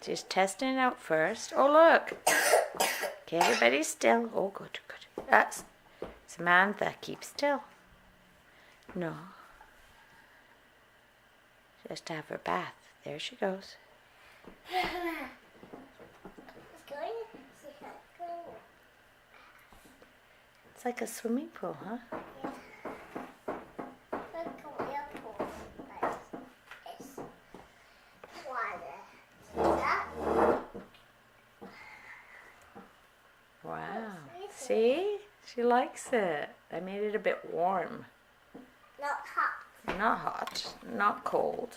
She's testing it out first. Oh, look. Okay, everybody still. Oh, good, good. That's Samantha. Keep still. No. Just to have her bath. There she goes. It's like a swimming pool, huh? Yeah. Like a real pool, but it's water. See that? Wow. See? She likes it. I made it a bit warm. Not hot. Not hot, not cold.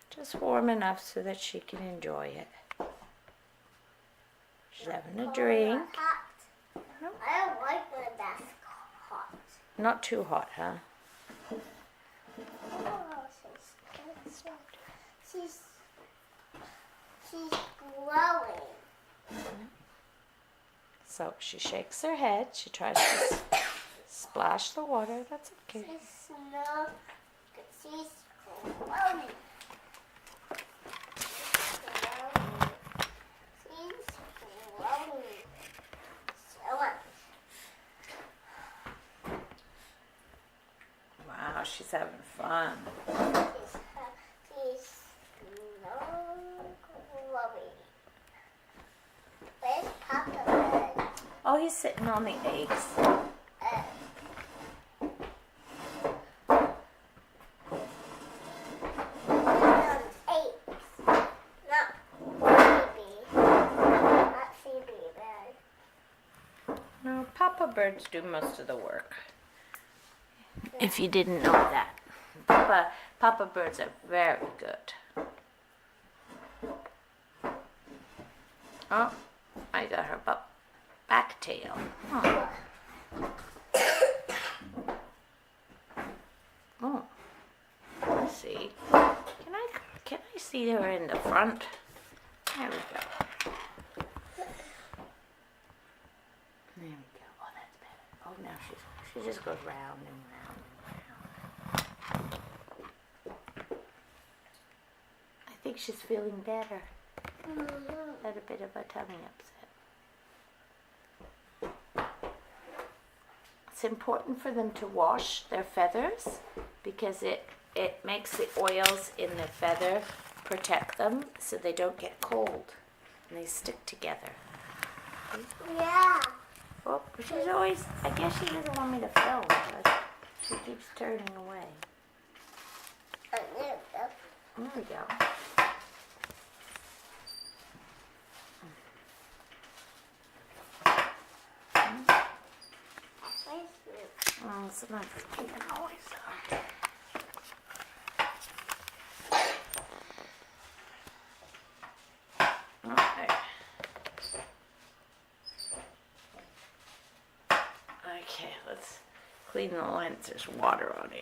Just warm enough so that she can enjoy it. She's having a drink. Hot. No. I don't like when that's hot. Not too hot, huh? Oh, she's glowing. So she shakes her head. She tries to splash the water. That's okay. She's glowing. Wow, she's having fun. She's glowing. Where's Papa Bird? Oh, he's sitting on the eggs. No, Papa Birds do most of the work. If you didn't know that. Papa Birds are very good. Oh, I got her back tail. Oh. Oh. Let's see. Can I see her in the front? There we go. There we go. Oh, that's better. Oh, now she just goes round and round and round. I think she's feeling better. Had a bit of a tummy upset. It's important for them to wash their feathers because it makes the oils in the feather protect them so they don't get cold and they stick together. Yeah. Oh, she's always, I guess she doesn't want me to film, but she keeps turning away. There we go. Oh, sometimes it's making noise. Okay, let's clean the lens. There's water on it.